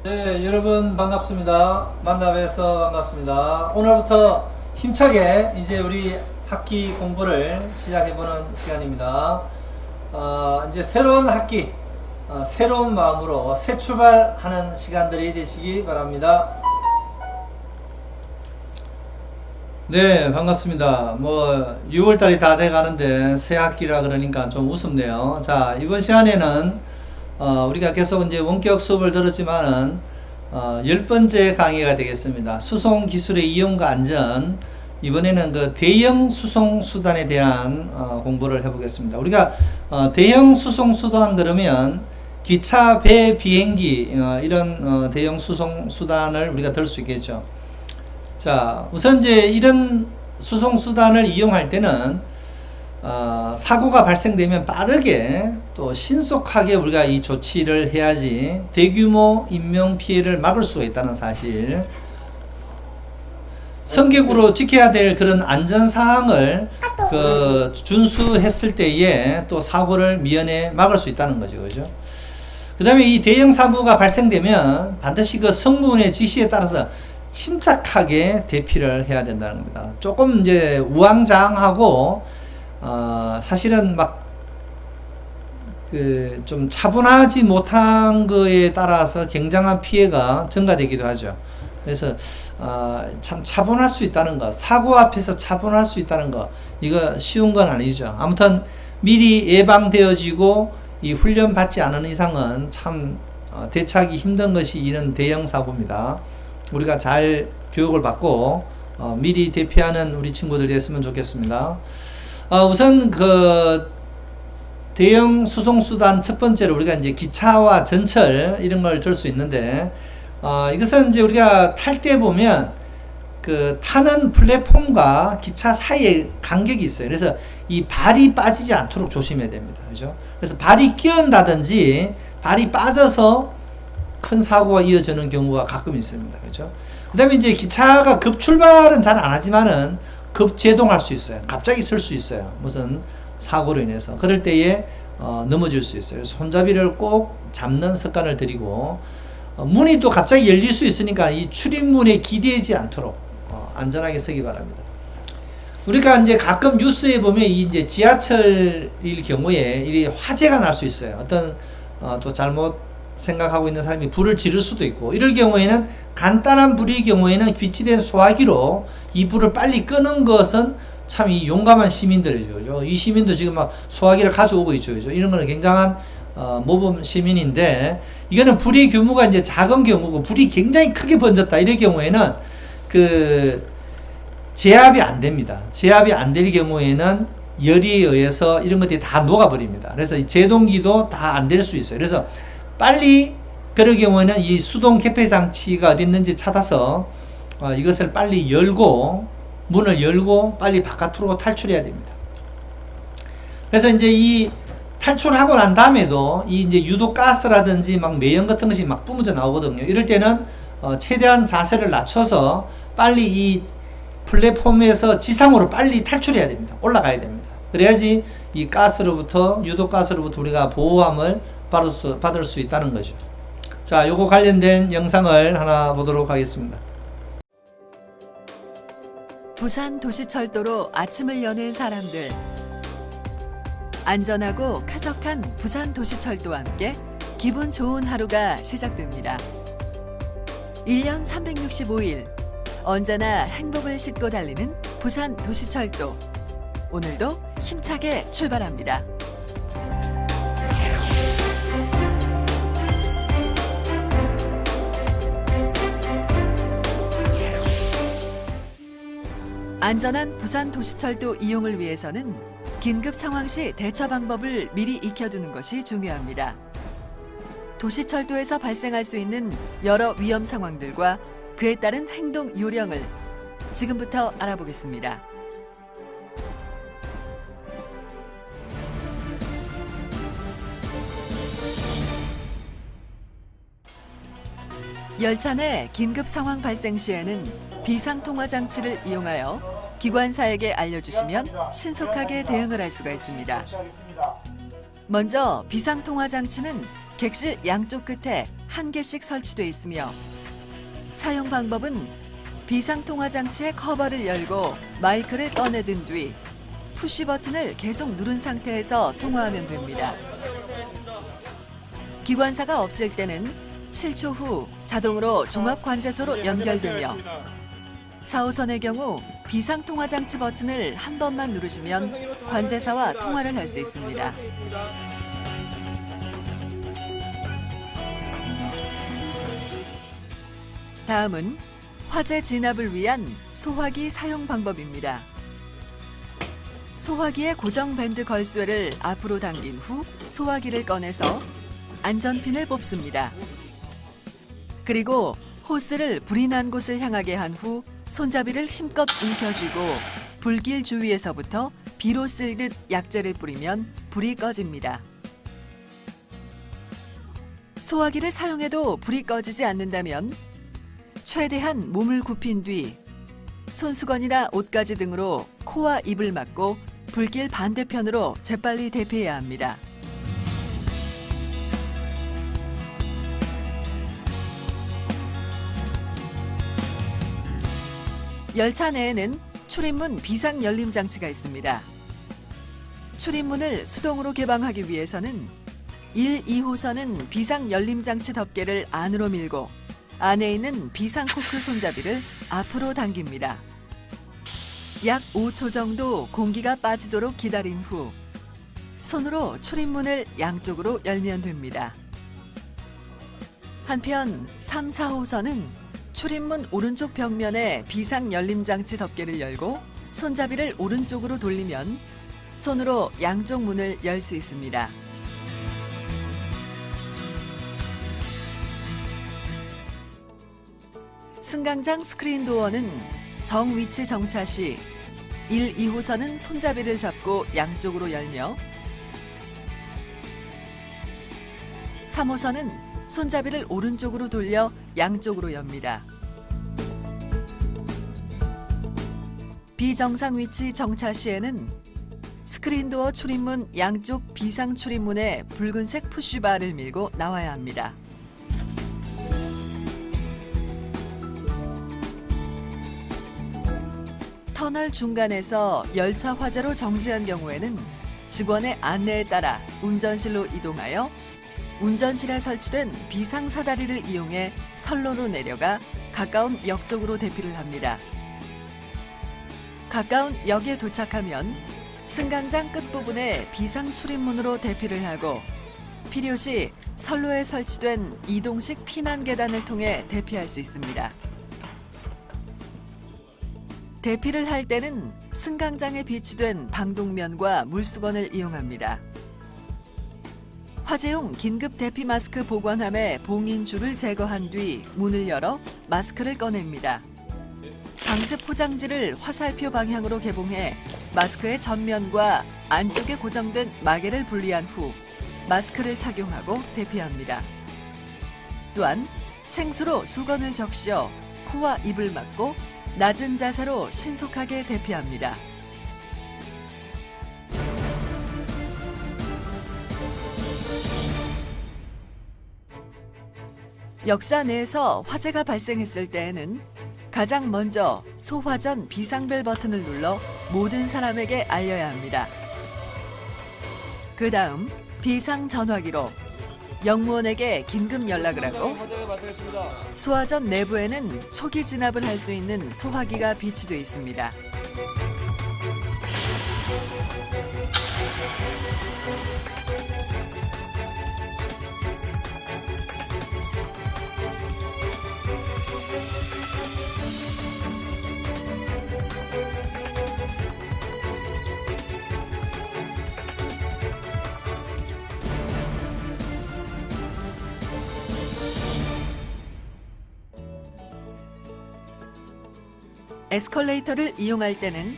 네, 여러분 반갑습니다. 만나 뵈서 반갑습니다. 오늘부터 힘차게 이제 우리 학기 공부를 시작해보는 시간입니다. 이제 새로운 학기, 새로운 마음으로 새 출발하는 시간들이 되시기 바랍니다. 네, 반갑습니다. 6월달이 다 돼가는데 새 학기라 그러니까 좀 우습네요. 자, 이번 시간에는 우리가 계속 이제 원격 수업을 들었지만은 10번째 강의가 되겠습니다. 수송 기술의 이용과 안전. 이번에는 그 대형 수송 수단에 대한 공부를 해보겠습니다. 우리가 대형 수송 수단 그러면 기차, 배, 비행기 이런 대형 수송 수단을 우리가 들 수 있겠죠. 자, 우선 이제 이런 수송 수단을 이용할 때는 사고가 발생되면 빠르게 또 신속하게 우리가 이 조치를 해야지 대규모 인명 피해를 막을 수가 있다는 사실, 성격으로 지켜야 될 그런 안전사항을 준수했을 때에 또 사고를 미연에 막을 수 있다는 거죠. 그죠? 그 다음에 이 대형 사고가 발생되면 반드시 그 성문의 지시에 따라서 침착하게 대피를 해야 된다는 겁니다. 조금 이제 우왕좌왕하고 사실은 막 좀 차분하지 못한 거에 따라서 굉장한 피해가 증가되기도 하죠. 그래서 참 차분할 수 있다는 거, 사고 앞에서 차분할 수 있다는 거, 이거 쉬운 건 아니죠. 아무튼 미리 예방되어지고 이 훈련 받지 않은 이상은 참 대처하기 힘든 것이 이런 대형 사고입니다. 우리가 잘 교육을 받고 미리 대피하는 우리 친구들 됐으면 좋겠습니다. 우선 그 대형 수송수단 첫 번째로 우리가 이제 기차와 전철 이런 걸 들 수 있는데, 이것은 이제 우리가 탈 때 보면 그 타는 플랫폼과 기차 사이에 간격이 있어요. 그래서 이 발이 빠지지 않도록 조심해야 됩니다. 그죠? 그래서 발이 끼어다든지 발이 빠져서 큰 사고가 이어지는 경우가 가끔 있습니다. 그죠? 그 다음에 이제 기차가 급출발은 잘 안 하지만은 급제동할 수 있어요. 갑자기 설 수 있어요. 무슨 사고로 인해서. 그럴 때에 넘어질 수 있어요. 그래서 손잡이를 꼭 잡는 습관을 들이고, 문이 또 갑자기 열릴 수 있으니까 이 출입문에 기대지 않도록 안전하게 서기 바랍니다. 우리가 이제 가끔 뉴스에 보면 이 이제 지하철일 경우에 이 화재가 날 수 있어요. 어떤 또 잘못 생각하고 있는 사람이 불을 지를 수도 있고, 이럴 경우에는 간단한 불일 경우에는 비치된 소화기로 이 불을 빨리 끄는 것은 참 이 용감한 시민들이죠. 이 시민도 지금 막 소화기를 가져오고 있죠. 그죠? 이런 거는 굉장한 모범 시민인데, 이거는 불의 규모가 이제 작은 경우고 불이 굉장히 크게 번졌다 이럴 경우에는 그 제압이 안 됩니다. 제압이 안 될 경우에는 열에 의해서 이런 것들이 다 녹아버립니다. 그래서 제동기도 다 안 될 수 있어요. 그래서 빨리 그럴 경우에는 이 수동 개폐 장치가 어디 있는지 찾아서 이것을 빨리 열고, 문을 열고 빨리 바깥으로 탈출해야 됩니다. 그래서 이제 이 탈출하고 난 다음에도 이 이제 유독가스라든지 막 매연 같은 것이 막 뿜어져 나오거든요. 이럴 때는 최대한 자세를 낮춰서 빨리 이 플랫폼에서 지상으로 빨리 탈출해야 됩니다. 올라가야 됩니다. 그래야지 이 가스로부터, 유독가스로부터 우리가 보호함을 받을 수 있다는 거죠. 자, 요거 관련된 영상을 하나 보도록 하겠습니다. 부산 도시철도로 아침을 여는 사람들. 안전하고 쾌적한 부산 도시철도와 함께 기분 좋은 하루가 시작됩니다. 1년 365일 언제나 행복을 싣고 달리는 부산 도시철도. 오늘도 힘차게 출발합니다. 안전한 부산 도시철도 이용을 위해서는 긴급 상황 시 대처 방법을 미리 익혀두는 것이 중요합니다. 도시철도에서 발생할 수 있는 여러 위험 상황들과 그에 따른 행동 요령을 지금부터 알아보겠습니다. 열차 내 긴급 상황 발생 시에는 비상통화 장치를 이용하여 기관사에게 알려주시면 신속하게 대응을 할 수가 있습니다. 먼저 비상통화 장치는 객실 양쪽 끝에 한 개씩 설치돼 있으며 사용 방법은 비상통화 장치의 커버를 열고 마이크를 꺼내든 뒤 푸시 버튼을 계속 누른 상태에서 통화하면 됩니다. 기관사가 없을 때는 7초 후 자동으로 종합관제소로 연결되며 4호선의 경우 비상통화 장치 버튼을 한 번만 누르시면 관제사와 통화를 할 수 있습니다. 다음은 화재 진압을 위한 소화기 사용 방법입니다. 소화기의 고정 밴드 걸쇠를 앞으로 당긴 후 소화기를 꺼내서 안전핀을 뽑습니다. 그리고 호스를 불이 난 곳을 향하게 한 후 손잡이를 힘껏 움켜쥐고 불길 주위에서부터 비로 쓸듯 약재를 뿌리면 불이 꺼집니다. 소화기를 사용해도 불이 꺼지지 않는다면 최대한 몸을 굽힌 뒤 손수건이나 옷가지 등으로 코와 입을 막고 불길 반대편으로 재빨리 대피해야 합니다. 열차 내에는 출입문 비상 열림 장치가 있습니다. 출입문을 수동으로 개방하기 위해서는 1, 2호선은 비상 열림 장치 덮개를 안으로 밀고 안에 있는 비상 코크 손잡이를 앞으로 당깁니다. 약 5초 정도 공기가 빠지도록 기다린 후 손으로 출입문을 양쪽으로 열면 됩니다. 한편 3, 4호선은 출입문 오른쪽 벽면에 비상 열림 장치 덮개를 열고 손잡이를 오른쪽으로 돌리면 손으로 양쪽 문을 열 수 있습니다. 승강장 스크린 도어는 정 위치 정차 시 1, 2호선은 손잡이를 잡고 양쪽으로 열며 3호선은 손잡이를 오른쪽으로 돌려 양쪽으로 엽니다. 비정상 위치 정차 시에는 스크린도어 출입문 양쪽 비상 출입문에 붉은색 푸쉬바를 밀고 나와야 합니다. 터널 중간에서 열차 화재로 정지한 경우에는 직원의 안내에 따라 운전실로 이동하여 운전실에 설치된 비상사다리를 이용해 선로로 내려가 가까운 역 쪽으로 대피를 합니다. 가까운 역에 도착하면 승강장 끝부분에 비상 출입문으로 대피를 하고 필요시 선로에 설치된 이동식 피난 계단을 통해 대피할 수 있습니다. 대피를 할 때는 승강장에 비치된 방독면과 물수건을 이용합니다. 화재용 긴급 대피 마스크 보관함에 봉인줄을 제거한 뒤 문을 열어 마스크를 꺼냅니다. 방습 포장지를 화살표 방향으로 개봉해 마스크의 전면과 안쪽에 고정된 마개를 분리한 후 마스크를 착용하고 대피합니다. 또한 생수로 수건을 적셔 코와 입을 막고 낮은 자세로 신속하게 대피합니다. 역사 내에서 화재가 발생했을 때에는 가장 먼저 소화전 비상벨 버튼을 눌러 모든 사람에게 알려야 합니다. 그 다음 비상 전화기로 영무원에게 긴급 연락을 하고 소화전 내부에는 초기 진압을 할 수 있는 소화기가 비치되어 있습니다. 에스컬레이터를 이용할 때는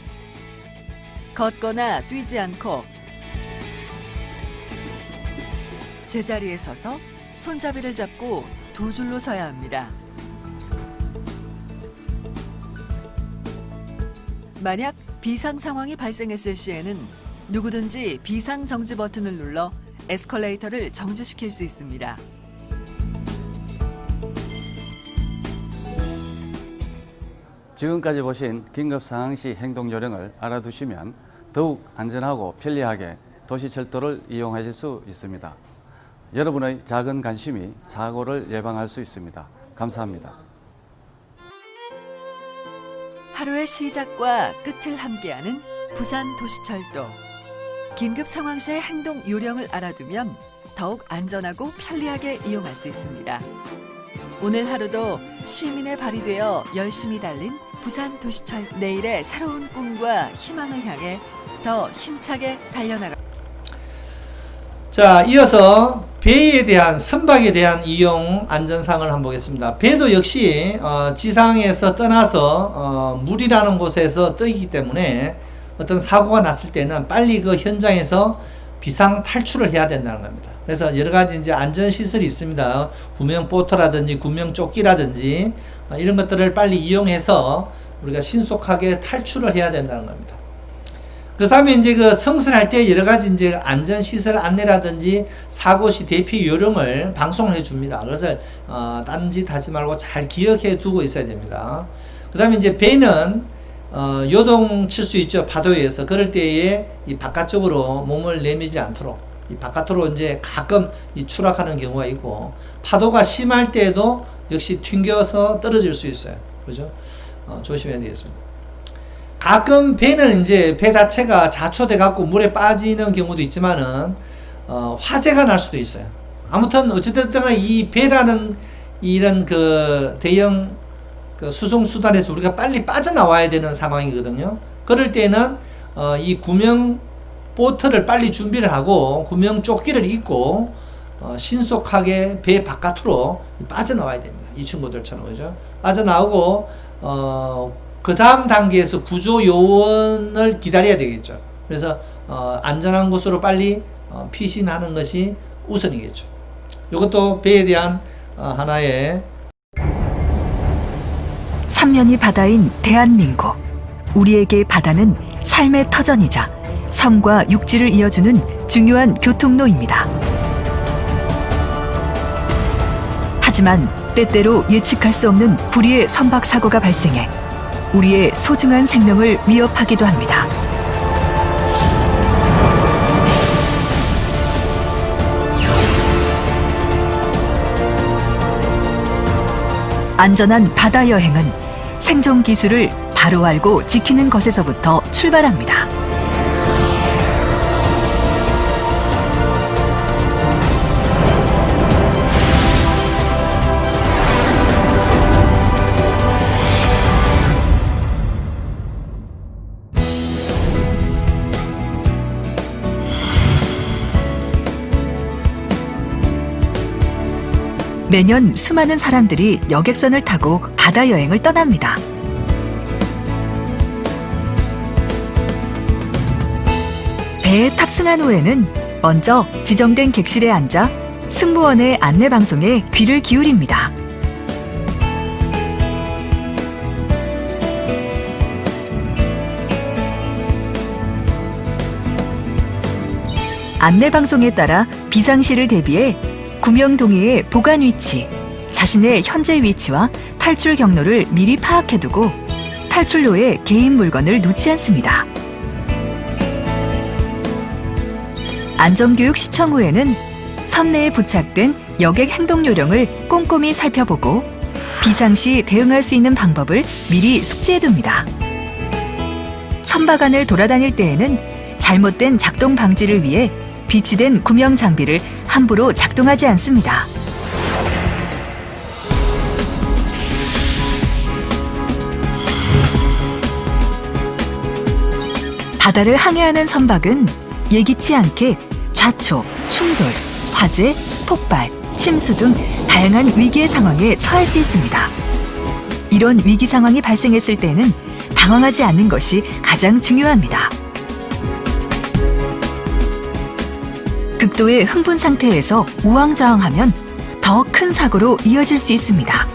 걷거나 뛰지 않고 제자리에 서서 손잡이를 잡고 두 줄로 서야 합니다. 만약 비상 상황이 발생했을 시에는 누구든지 비상 정지 버튼을 눌러 에스컬레이터를 정지시킬 수 있습니다. 지금까지 보신 긴급상황시 행동요령을 알아두시면 더욱 안전하고 편리하게 도시철도를 이용하실 수 있습니다. 여러분의 작은 관심이 사고를 예방할 수 있습니다. 감사합니다. 하루의 시작과 끝을 함께하는 부산 도시철도. 긴급 상황 시의 행동 요령을 알아두면 더욱 안전하고 편리하게 이용할 수 있습니다. 오늘 하루도 시민의 발이 되어 열심히 달린 부산 도시철, 내일의 새로운 꿈과 희망을 향해 더 힘차게 달려나가. 자, 이어서 배에 대한, 선박에 대한 이용 안전사항을 한번 보겠습니다. 배도 역시 지상에서 떠나서 물이라는 곳에서 뜨기 때문에 어떤 사고가 났을 때는 빨리 그 현장에서 비상 탈출을 해야 된다는 겁니다. 그래서 여러 가지 이제 안전 시설이 있습니다. 구명 보트라든지 구명 조끼라든지 이런 것들을 빨리 이용해서 우리가 신속하게 탈출을 해야 된다는 겁니다. 그 다음에 이제 그 성선할 때 여러 가지 이제 안전 시설 안내라든지 사고 시 대피 요령을 방송을 해줍니다. 그래서 딴짓 하지 말고 잘 기억해 두고 있어야 됩니다. 그 다음에 이제 배는 요동칠 수 있죠. 파도에 의해서. 그럴 때에 이 바깥쪽으로 몸을 내밀지 않도록 이 바깥으로 이제 가끔 이 추락하는 경우가 있고, 파도가 심할 때에도 역시 튕겨서 떨어질 수 있어요. 그죠? 조심해야 되겠습니다. 가끔 배는 이제 배 자체가 자초돼 갖고 물에 빠지는 경우도 있지만은 화재가 날 수도 있어요. 아무튼 어쨌든 간에 이 배라는 이런 그 대형 그 수송 수단에서 우리가 빨리 빠져나와야 되는 상황이거든요. 그럴 때는 이 구명 보트를 빨리 준비를 하고 구명 조끼를 입고 신속하게 배 바깥으로 빠져나와야 됩니다. 이 친구들처럼. 그죠? 빠져나오고 그 다음 단계에서 구조 요원을 기다려야 되겠죠. 그래서 안전한 곳으로 빨리 피신하는 것이 우선이겠죠. 이것도 배에 대한 하나의 삼면이 바다인 대한민국. 우리에게 바다는 삶의 터전이자 섬과 육지를 이어주는 중요한 교통로입니다. 하지만 때때로 예측할 수 없는 불의의 선박 사고가 발생해 우리의 소중한 생명을 위협하기도 합니다. 안전한 바다 여행은 생존 기술을 바로 알고 지키는 것에서부터 출발합니다. 매년 수많은 사람들이 여객선을 타고 바다 여행을 떠납니다. 배에 탑승한 후에는 먼저 지정된 객실에 앉아 승무원의 안내 방송에 귀를 기울입니다. 안내 방송에 따라 비상시를 대비해 구명동해의 보관 위치, 자신의 현재 위치와 탈출 경로를 미리 파악해두고 탈출로에 개인 물건을 놓지 않습니다. 안전교육 시청 후에는 선내에 부착된 여객 행동 요령을 꼼꼼히 살펴보고 비상시 대응할 수 있는 방법을 미리 숙지해둡니다. 선박 안을 돌아다닐 때에는 잘못된 작동 방지를 위해 비치된 구명 장비를 함부로 작동하지 않습니다. 바다를 항해하는 선박은 예기치 않게 좌초, 충돌, 화재, 폭발, 침수 등 다양한 위기의 상황에 처할 수 있습니다. 이런 위기 상황이 발생했을 때는 당황하지 않는 것이 가장 중요합니다. 극도의 흥분 상태에서 우왕좌왕하면 더 큰 사고로 이어질 수 있습니다.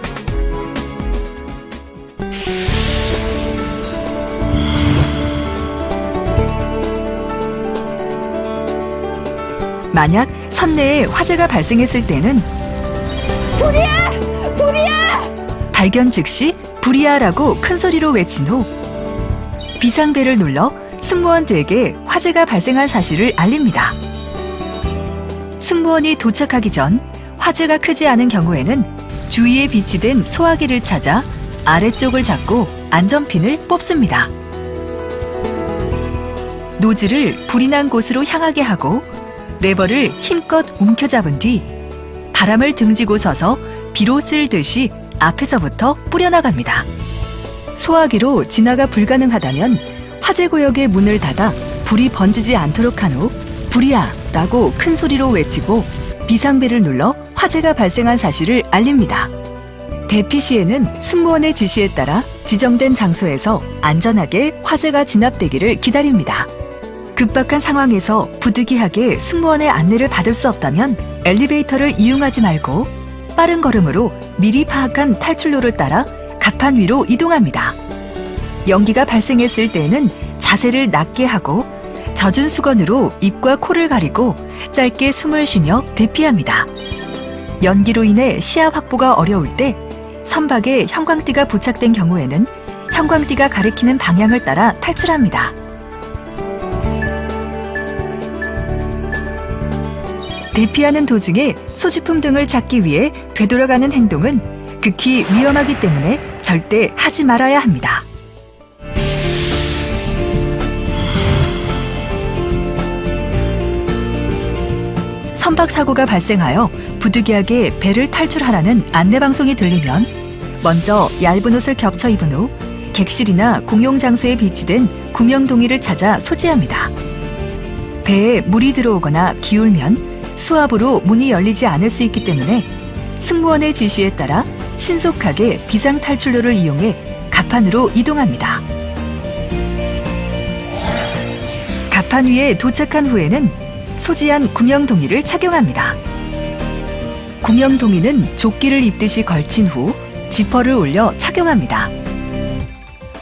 만약 선내에 화재가 발생했을 때는 불이야! 불이야! 발견 즉시 불이야라고 큰 소리로 외친 후 비상벨을 눌러 승무원들에게 화재가 발생한 사실을 알립니다. 승무원이 도착하기 전 화재가 크지 않은 경우에는 주위에 비치된 소화기를 찾아 아래쪽을 잡고 안전핀을 뽑습니다. 노즐을 불이 난 곳으로 향하게 하고 레버를 힘껏 움켜잡은 뒤 바람을 등지고 서서 비로 쓸듯이 앞에서부터 뿌려나갑니다. 소화기로 진화가 불가능하다면 화재 구역의 문을 닫아 불이 번지지 않도록 한 후 불이야라고 큰 소리로 외치고 비상벨을 눌러 화재가 발생한 사실을 알립니다. 대피 시에는 승무원의 지시에 따라 지정된 장소에서 안전하게 화재가 진압되기를 기다립니다. 급박한 상황에서 부득이하게 승무원의 안내를 받을 수 없다면 엘리베이터를 이용하지 말고 빠른 걸음으로 미리 파악한 탈출로를 따라 갑판 위로 이동합니다. 연기가 발생했을 때에는 자세를 낮게 하고 젖은 수건으로 입과 코를 가리고 짧게 숨을 쉬며 대피합니다. 연기로 인해 시야 확보가 어려울 때 선박에 형광띠가 부착된 경우에는 형광띠가 가리키는 방향을 따라 탈출합니다. 대피하는 도중에 소지품 등을 찾기 위해 되돌아가는 행동은 극히 위험하기 때문에 절대 하지 말아야 합니다. 선박 사고가 발생하여 부득이하게 배를 탈출하라는 안내방송이 들리면 먼저 얇은 옷을 겹쳐 입은 후 객실이나 공용장소에 비치된 구명동이를 찾아 소지합니다. 배에 물이 들어오거나 기울면 수압으로 문이 열리지 않을 수 있기 때문에 승무원의 지시에 따라 신속하게 비상탈출로를 이용해 갑판으로 이동합니다. 갑판 위에 도착한 후에는 소지한 구명동이를 착용합니다. 구명동이는 조끼를 입듯이 걸친 후 지퍼를 올려 착용합니다.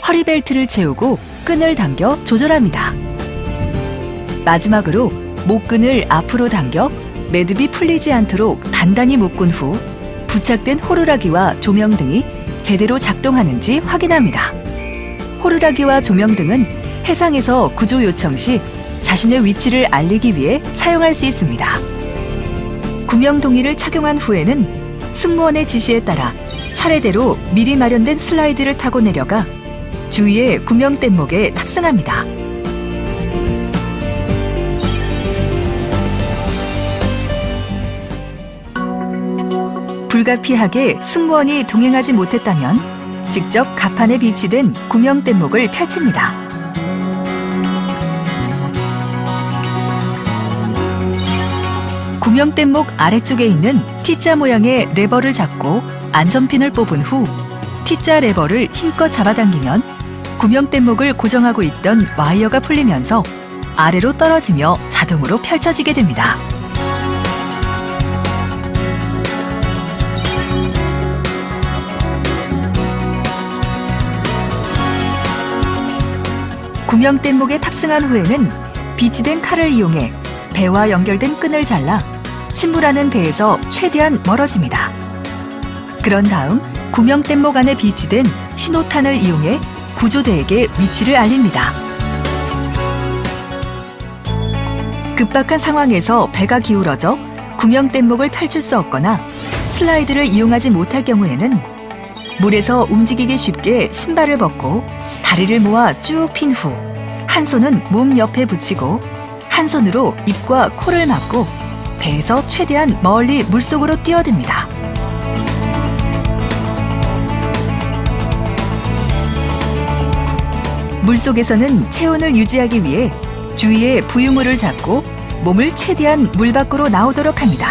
허리벨트를 채우고 끈을 당겨 조절합니다. 마지막으로 목끈을 앞으로 당겨 매듭이 풀리지 않도록 단단히 묶은 후 부착된 호루라기와 조명등이 제대로 작동하는지 확인합니다. 호루라기와 조명등은 해상에서 구조 요청 시 자신의 위치를 알리기 위해 사용할 수 있습니다. 구명동이를 착용한 후에는 승무원의 지시에 따라 차례대로 미리 마련된 슬라이드를 타고 내려가 주위의 구명뗏목에 탑승합니다. 불가피하게 승무원이 동행하지 못했다면 직접 갑판에 비치된 구명뗏목을 펼칩니다. 구명뗏목 아래쪽에 있는 T자 모양의 레버를 잡고 안전핀을 뽑은 후 T자 레버를 힘껏 잡아당기면 구명뗏목을 고정하고 있던 와이어가 풀리면서 아래로 떨어지며 자동으로 펼쳐지게 됩니다. 구명뗏목에 탑승한 후에는 비치된 칼을 이용해 배와 연결된 끈을 잘라 침몰하는 배에서 최대한 멀어집니다. 그런 다음 구명뗏목 안에 비치된 신호탄을 이용해 구조대에게 위치를 알립니다. 급박한 상황에서 배가 기울어져 구명뗏목을 펼칠 수 없거나 슬라이드를 이용하지 못할 경우에는 물에서 움직이기 쉽게 신발을 벗고 다리를 모아 쭉 핀 후 한 손은 몸 옆에 붙이고 한 손으로 입과 코를 막고 배에서 최대한 멀리 물속으로 뛰어듭니다. 물속에서는 체온을 유지하기 위해 주위에 부유물을 잡고 몸을 최대한 물 밖으로 나오도록 합니다.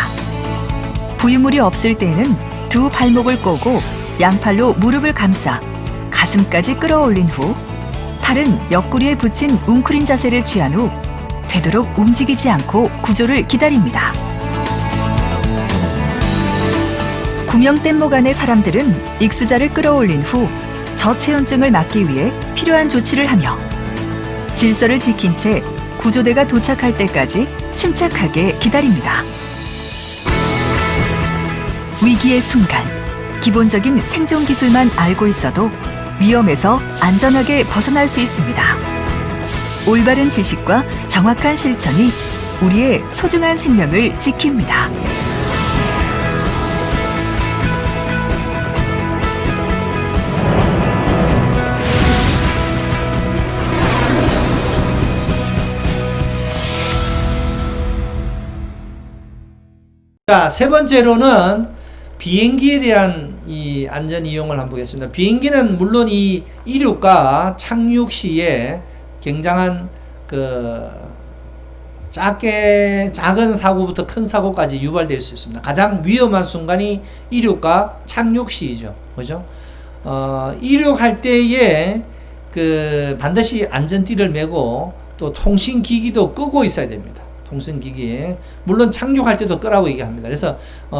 부유물이 없을 때에는 두 발목을 꼬고 양팔로 무릎을 감싸 가슴까지 끌어올린 후 팔은 옆구리에 붙인 웅크린 자세를 취한 후 되도록 움직이지 않고 구조를 기다립니다. 구명뗏목 안의 사람들은 익수자를 끌어올린 후 저체온증을 막기 위해 필요한 조치를 하며 질서를 지킨 채 구조대가 도착할 때까지 침착하게 기다립니다. 위기의 순간 기본적인 생존 기술만 알고 있어도 위험에서 안전하게 벗어날 수 있습니다. 올바른 지식과 정확한 실천이 우리의 소중한 생명을 지킵니다. 자, 세 번째로는 비행기에 대한 이 안전 이용을 한번 보겠습니다. 비행기는 물론 이 이륙과 착륙 시에 굉장한 작은 사고부터 큰 사고까지 유발될 수 있습니다. 가장 위험한 순간이 이륙과 착륙 시이죠. 그죠? 이륙할 때에 반드시 안전띠를 매고 또 통신기기도 끄고 있어야 됩니다. 통신기기. 물론 착륙할 때도 끄라고 얘기합니다. 그래서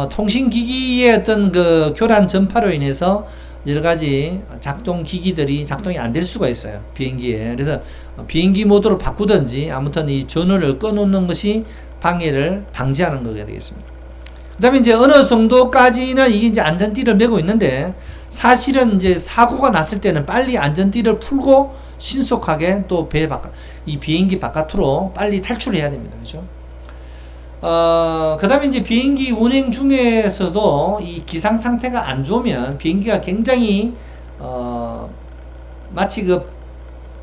통신기기의 어떤 교란 전파로 인해서 여러 가지 작동기기들이 작동이 안 될 수가 있어요. 비행기에. 그래서 비행기 모드로 바꾸든지 아무튼 이 전원을 꺼놓는 것이 방해를 방지하는 거가 되겠습니다. 그 다음에 이제 어느 정도까지는 이게 이제 안전띠를 메고 있는데 사실은 이제 사고가 났을 때는 빨리 안전띠를 풀고 신속하게 또 이 비행기 바깥으로 빨리 탈출해야 됩니다. 그죠? 그 다음에 이제 비행기 운행 중에서도 이 기상 상태가 안 좋으면 비행기가 굉장히, 마치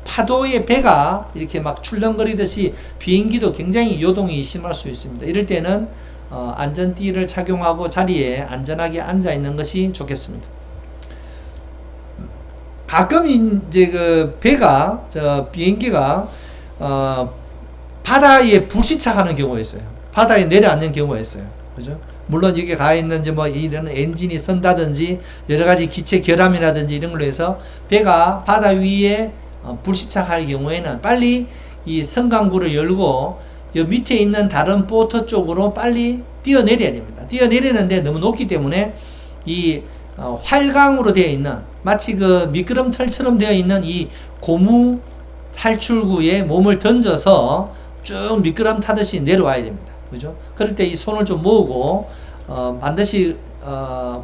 파도의 배가 이렇게 막 출렁거리듯이 비행기도 굉장히 요동이 심할 수 있습니다. 이럴 때는, 안전띠를 착용하고 자리에 안전하게 앉아 있는 것이 좋겠습니다. 가끔 이제 비행기가, 바다에 불시착하는 경우가 있어요. 바다에 내려앉는 경우가 있어요. 그죠? 물론 여기 가 있는 이런 엔진이 선다든지 여러 가지 기체 결함이라든지 이런 걸로 해서 배가 바다 위에 불시착할 경우에는 빨리 이 선강구를 열고 여 밑에 있는 다른 보트 쪽으로 빨리 뛰어내려야 됩니다. 뛰어내리는데 너무 높기 때문에 이 활강으로 되어 있는 마치 미끄럼틀처럼 되어 있는 이 고무 탈출구에 몸을 던져서 쭉 미끄럼 타듯이 내려와야 됩니다. 그죠? 그럴 때 이 손을 좀 모으고 반드시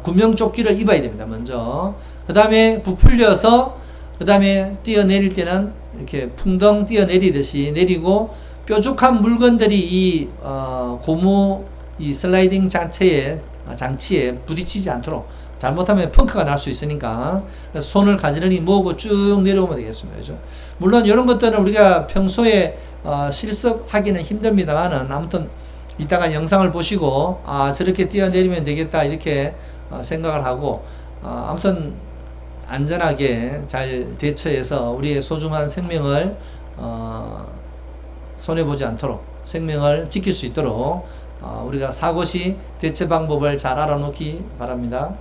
구명조끼를 입어야 됩니다. 먼저 그 다음에 부풀려서 그 다음에 뛰어내릴 때는 이렇게 풍덩 뛰어내리듯이 내리고 뾰족한 물건들이 이 고무 이 슬라이딩 장치에 부딪히지 않도록 잘못하면 펑크가 날 수 있으니까 그래서 손을 가지런히 모으고 쭉 내려오면 되겠습니다. 그죠? 물론 이런 것들은 우리가 평소에 실습하기는 힘듭니다만은 아무튼 이따가 영상을 보시고 저렇게 뛰어내리면 되겠다 이렇게 생각을 하고 아무튼 안전하게 잘 대처해서 우리의 소중한 생명을 손해보지 않도록 생명을 지킬 수 있도록 우리가 사고 시 대처 방법을 잘 알아놓기 바랍니다.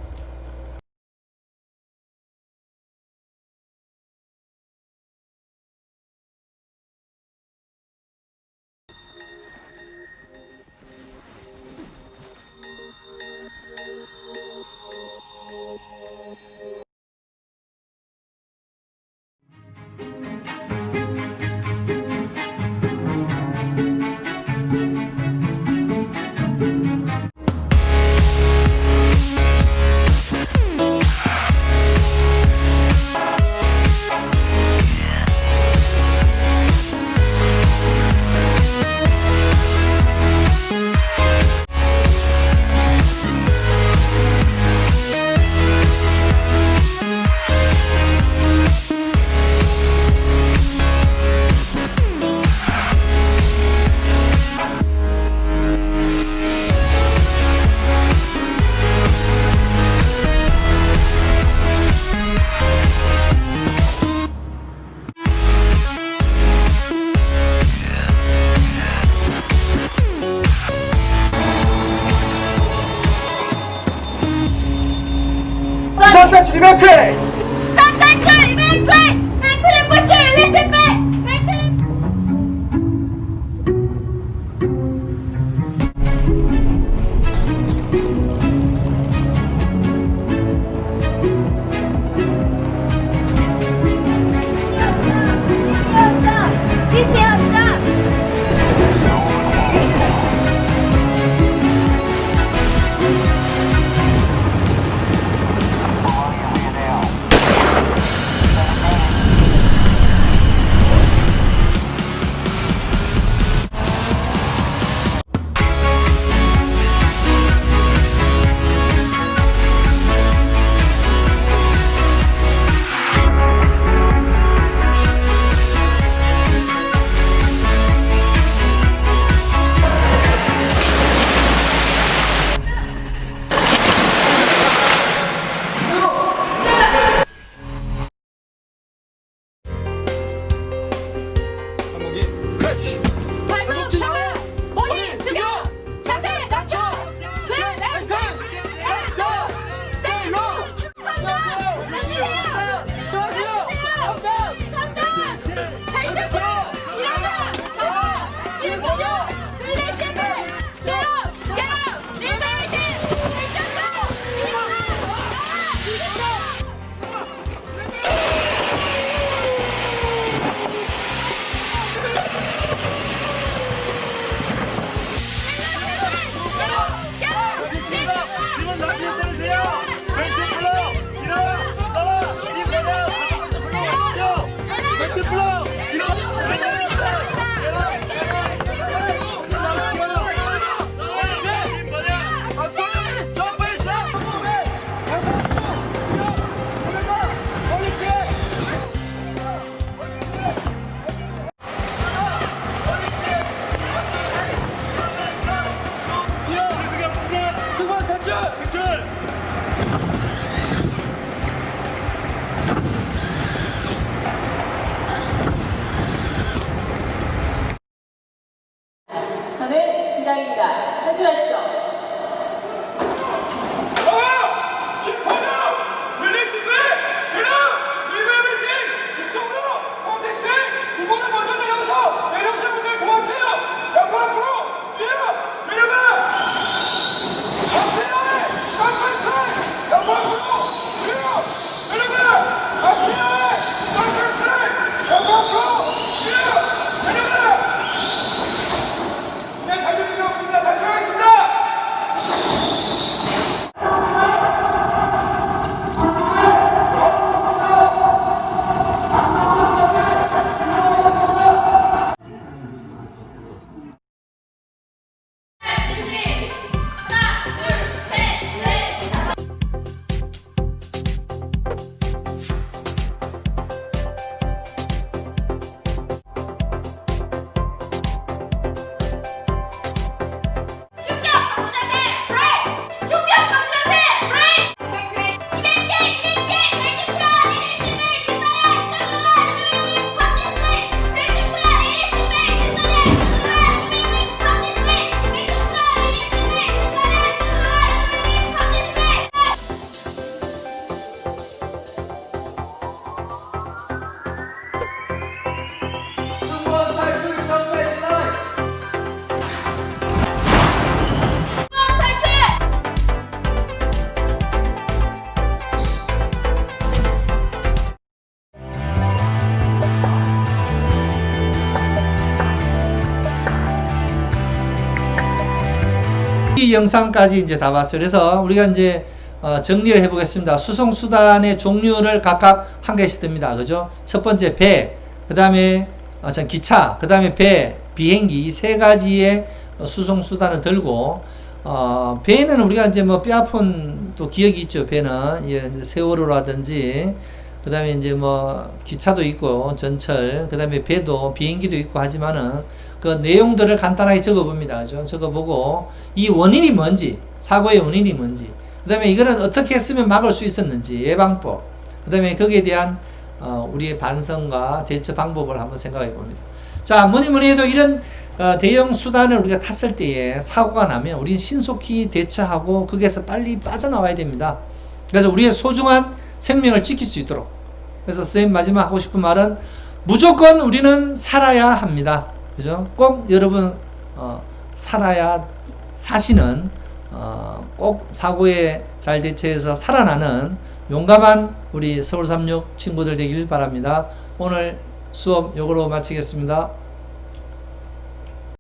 Saltaci di Mercury! Saltaci di Mercury! Mercury è possibile, listen me! Mercury... Chi si alza? 이 영상까지 이제 다 봤어요. 그래서 우리가 이제 정리를 해보겠습니다. 수송수단의 종류를 각각 한 개씩 듭니다. 그죠? 첫 번째 배, 그 다음에 기차, 그 다음에 배, 비행기, 이 세 가지의 수송수단을 들고, 배는 우리가 이제 뭐 뼈아픈 또 기억이 있죠. 배는 예, 이제 세월호라든지, 그 다음에 이제 뭐 기차도 있고 전철, 그 다음에 배도 비행기도 있고 하지만은 그 내용들을 간단하게 적어봅니다. 그죠? 적어보고 이 원인이 뭔지, 사고의 원인이 뭔지, 그 다음에 이거는 어떻게 했으면 막을 수 있었는지 예방법, 그 다음에 거기에 대한 우리의 반성과 대처 방법을 한번 생각해 봅니다. 자, 뭐니 해도 이런 대형 수단을 우리가 탔을 때에 사고가 나면 우리는 신속히 대처하고 거기에서 빨리 빠져나와야 됩니다. 그래서 우리의 소중한 생명을 지킬 수 있도록. 그래서 선생님 마지막 하고 싶은 말은 무조건 우리는 살아야 합니다. 그죠? 꼭 여러분 사시는 꼭 사고에 잘 대처해서 살아나는 용감한 우리 서울36 친구들 되길 바랍니다. 오늘 수업 요거로 마치겠습니다.